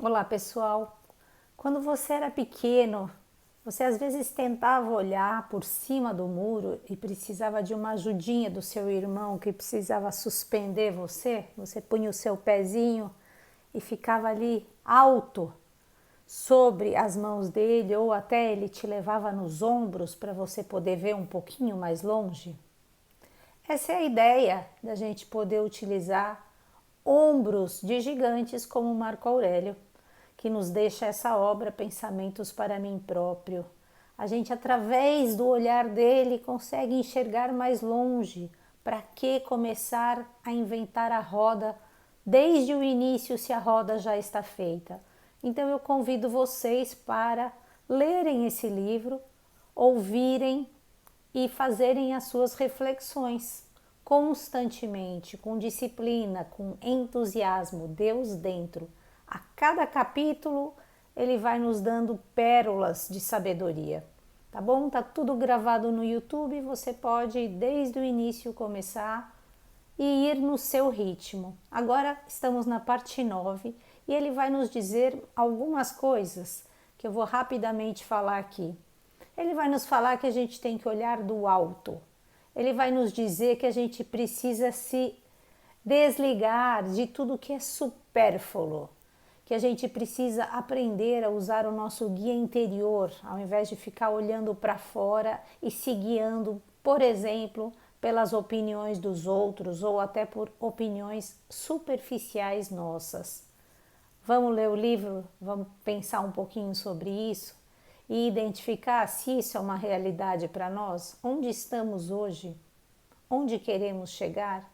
Olá, pessoal. Quando você era pequeno, você às vezes tentava olhar por cima do muro e precisava de uma ajudinha do seu irmão que precisava suspender você. Você punha o seu pezinho e ficava ali alto sobre as mãos dele, ou até ele te levava nos ombros para você poder ver um pouquinho mais longe. Essa é a ideia da gente poder utilizar ombros de gigantes como Marco Aurélio, que nos deixa essa obra Pensamentos para mim próprio. A gente, através do olhar dele, consegue enxergar mais longe. Para que começar a inventar a roda desde o início se a roda já está feita? Então eu convido vocês para lerem esse livro, ouvirem e fazerem as suas reflexões constantemente, com disciplina, com entusiasmo, Deus dentro. A cada capítulo ele vai nos dando pérolas de sabedoria. Tá bom? Tá tudo gravado no YouTube, você pode desde o início começar e ir no seu ritmo. Agora estamos na parte 9 e ele vai nos dizer algumas coisas que eu vou rapidamente falar aqui. Ele vai nos falar que a gente tem que olhar do alto. Ele vai nos dizer que a gente precisa se desligar de tudo que é supérfluo, que a gente precisa aprender a usar o nosso guia interior, ao invés de ficar olhando para fora e se guiando, por exemplo, pelas opiniões dos outros ou até por opiniões superficiais nossas. Vamos ler o livro, vamos pensar um pouquinho sobre isso e identificar se isso é uma realidade para nós, onde estamos hoje, onde queremos chegar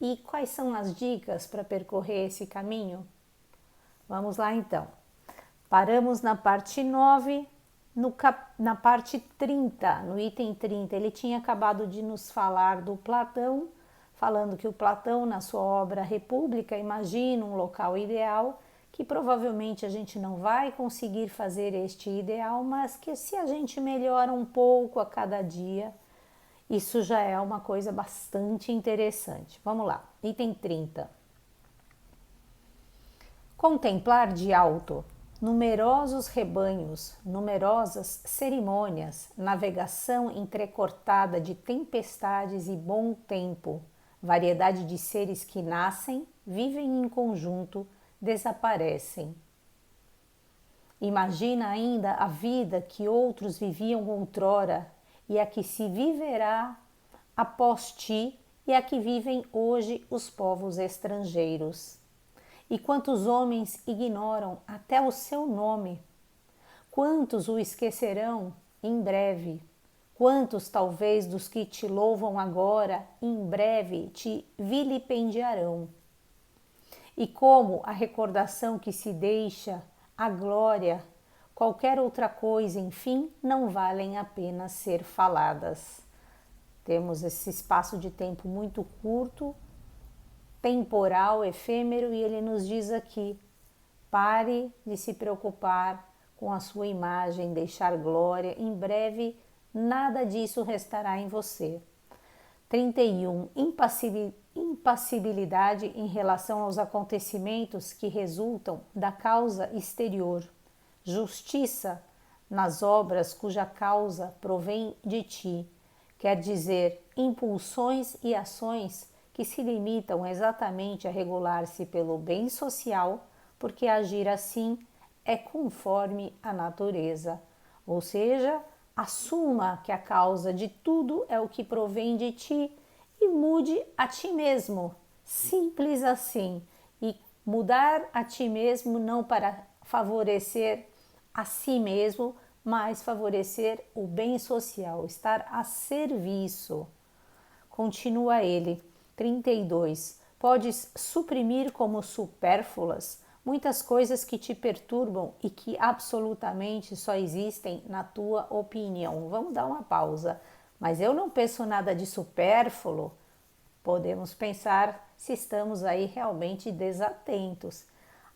e quais são as dicas para percorrer esse caminho. Vamos lá então. Paramos na parte 9, na parte 30, no item 30. Ele tinha acabado de nos falar do Platão, falando que o Platão, na sua obra República, imagina um local ideal, que provavelmente a gente não vai conseguir fazer este ideal, mas que se a gente melhora um pouco a cada dia, isso já é uma coisa bastante interessante. Vamos lá, item 30. Contemplar de alto numerosos rebanhos, numerosas cerimônias, navegação entrecortada de tempestades e bom tempo, variedade de seres que nascem, vivem em conjunto, desaparecem. Imagina ainda a vida que outros viviam outrora e a que se viverá após ti e a que vivem hoje os povos estrangeiros. E quantos homens ignoram até o seu nome? Quantos o esquecerão em breve? Quantos, talvez, dos que te louvam agora, em breve te vilipendiarão? E como a recordação que se deixa, a glória, qualquer outra coisa, enfim, não valem a pena ser faladas. Temos esse espaço de tempo muito curto, temporal, efêmero, e ele nos diz aqui: pare de se preocupar com a sua imagem, deixar glória, em breve nada disso restará em você. 31. Impassibilidade em relação aos acontecimentos que resultam da causa exterior. Justiça nas obras cuja causa provém de ti, quer dizer, impulsões e ações que se limitam exatamente a regular-se pelo bem social, porque agir assim é conforme a natureza, ou seja, assuma que a causa de tudo é o que provém de ti e mude a ti mesmo, simples assim. E mudar a ti mesmo não para favorecer a si mesmo, mas favorecer o bem social, estar a serviço. Continua ele, 32. Podes suprimir como supérfluas muitas coisas que te perturbam e que absolutamente só existem na tua opinião. Vamos dar uma pausa. Mas eu não penso nada de supérfluo. Podemos pensar se estamos aí realmente desatentos.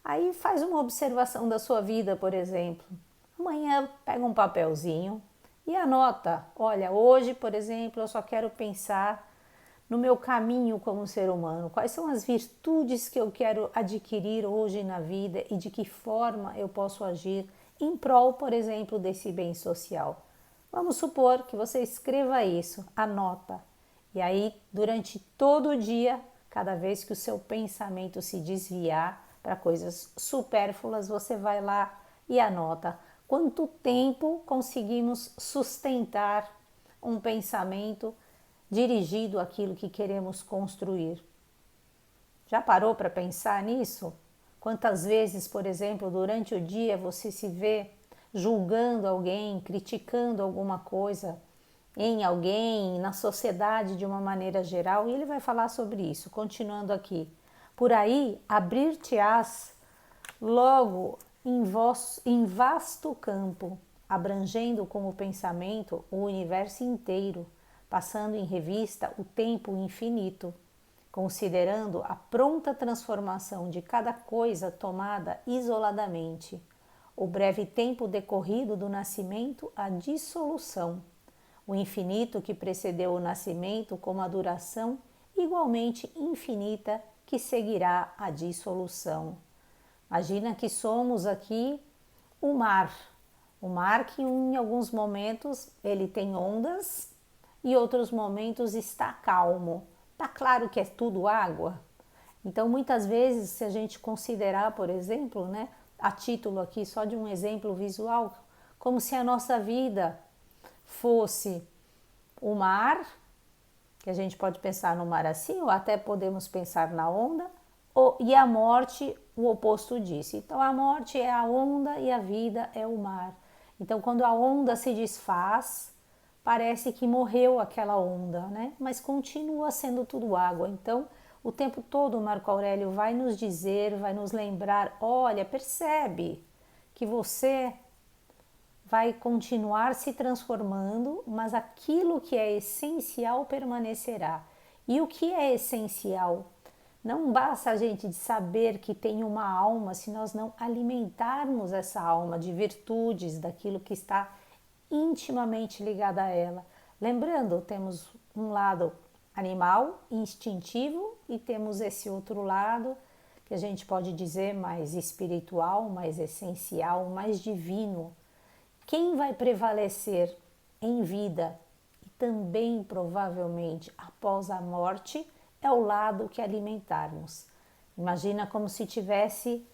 Aí faz uma observação da sua vida, por exemplo. Amanhã pega um papelzinho e anota. Olha, hoje, por exemplo, eu só quero pensar no meu caminho como ser humano? Quais são as virtudes que eu quero adquirir hoje na vida e de que forma eu posso agir em prol, por exemplo, desse bem social? Vamos supor que você escreva isso, anota. E aí, durante todo o dia, cada vez que o seu pensamento se desviar para coisas supérfluas, você vai lá e anota. Quanto tempo conseguimos sustentar um pensamento dirigido àquilo que queremos construir? Já parou para pensar nisso? Quantas vezes, por exemplo, durante o dia você se vê julgando alguém, criticando alguma coisa em alguém, na sociedade de uma maneira geral? E ele vai falar sobre isso, continuando aqui. Por aí, abrir-te-ás logo em vasto campo, abrangendo como pensamento o universo inteiro, passando em revista o tempo infinito, considerando a pronta transformação de cada coisa tomada isoladamente, o breve tempo decorrido do nascimento à dissolução, o infinito que precedeu o nascimento como a duração igualmente infinita que seguirá a dissolução. Imagina que somos aqui o mar que em alguns momentos ele tem ondas e outros momentos está calmo. Tá claro que é tudo água. Então muitas vezes, se a gente considerar, por exemplo, né, a título aqui só de um exemplo visual, como se a nossa vida fosse o mar, que a gente pode pensar no mar assim, ou até podemos pensar na onda, e a morte, o oposto disso. Então a morte é a onda e a vida é o mar. Então quando a onda se desfaz, parece que morreu aquela onda, né? Mas continua sendo tudo água. Então o tempo todo o Marco Aurélio vai nos dizer, vai nos lembrar, olha, percebe que você vai continuar se transformando, mas aquilo que é essencial permanecerá. E o que é essencial? Não basta a gente saber que tem uma alma se nós não alimentarmos essa alma de virtudes, daquilo que está intimamente ligado a ela. Lembrando, temos um lado animal, instintivo, e temos esse outro lado que a gente pode dizer mais espiritual, mais essencial, mais divino. Quem vai prevalecer em vida e também provavelmente após a morte é o lado que alimentarmos. Imagina como se tivesse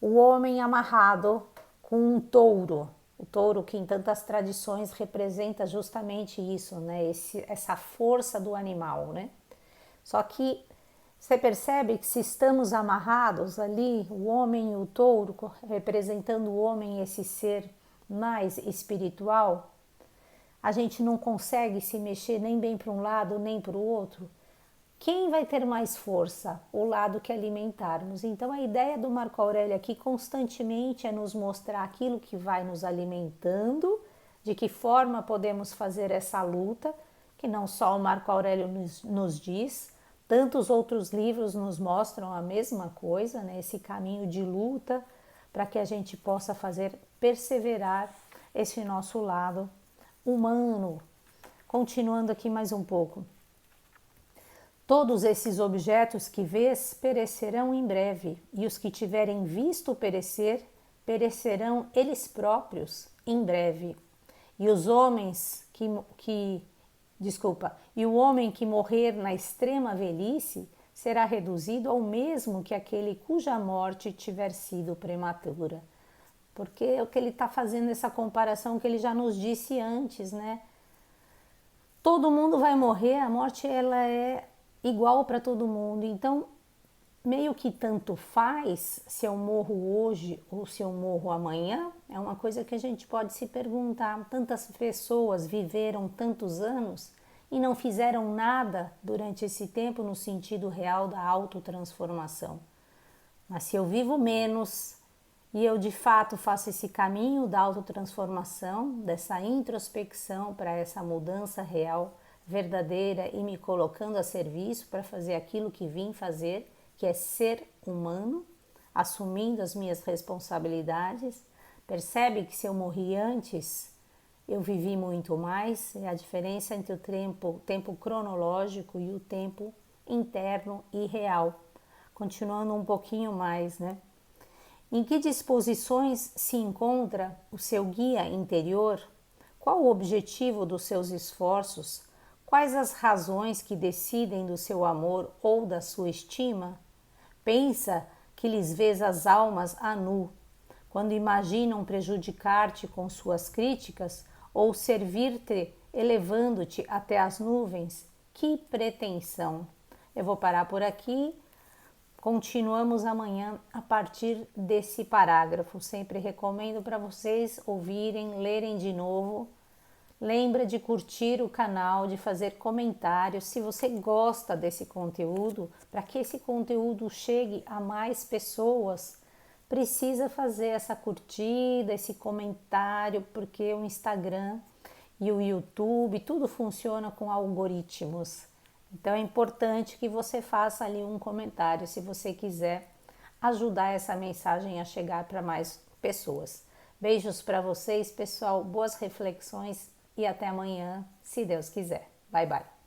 o homem amarrado com um touro. O touro que em tantas tradições representa justamente isso, né? Essa força do animal, né? Só que você percebe que se estamos amarrados ali, o homem e o touro, representando o homem, esse ser mais espiritual, a gente não consegue se mexer nem bem para um lado nem para o outro. Quem vai ter mais força? O lado que alimentarmos. Então a ideia do Marco Aurélio aqui constantemente é nos mostrar aquilo que vai nos alimentando, de que forma podemos fazer essa luta, que não só o Marco Aurélio nos diz, tantos outros livros nos mostram a mesma coisa, né? Esse caminho de luta para que a gente possa fazer perseverar esse nosso lado humano. Continuando aqui mais um pouco. Todos esses objetos que vês perecerão em breve, e os que tiverem visto perecer, perecerão eles próprios em breve. E os homens e o homem que morrer na extrema velhice será reduzido ao mesmo que aquele cuja morte tiver sido prematura. Porque é o que ele está fazendo essa comparação que ele já nos disse antes, né? Todo mundo vai morrer, a morte ela é igual para todo mundo. Então, meio que tanto faz se eu morro hoje ou se eu morro amanhã, é uma coisa que a gente pode se perguntar. Tantas pessoas viveram tantos anos e não fizeram nada durante esse tempo no sentido real da autotransformação. Mas se eu vivo menos e eu de fato faço esse caminho da autotransformação, dessa introspecção para essa mudança real, verdadeira e me colocando a serviço para fazer aquilo que vim fazer, que é ser humano, assumindo as minhas responsabilidades, percebe que se eu morri antes, Eu vivi muito mais, é a diferença entre o tempo cronológico e o tempo interno e real. Continuando um pouquinho mais, né? Em que disposições se encontra o seu guia interior? Qual o objetivo dos seus esforços? Quais as razões que decidem do seu amor ou da sua estima? Pensa que lhes vês as almas a nu, quando imaginam prejudicar-te com suas críticas ou servir-te elevando-te até as nuvens? Que pretensão! Eu vou parar por aqui. Continuamos amanhã a partir desse parágrafo. Sempre recomendo para vocês ouvirem, lerem de novo. Lembra de curtir o canal, de fazer comentários se você gosta desse conteúdo, para que esse conteúdo chegue a mais pessoas. Precisa fazer essa curtida, esse comentário, porque o Instagram e o YouTube, tudo funciona com algoritmos. Então é importante que você faça ali um comentário se você quiser ajudar essa mensagem a chegar para mais pessoas. Beijos para vocês, pessoal, boas reflexões e até amanhã, se Deus quiser. Bye, bye.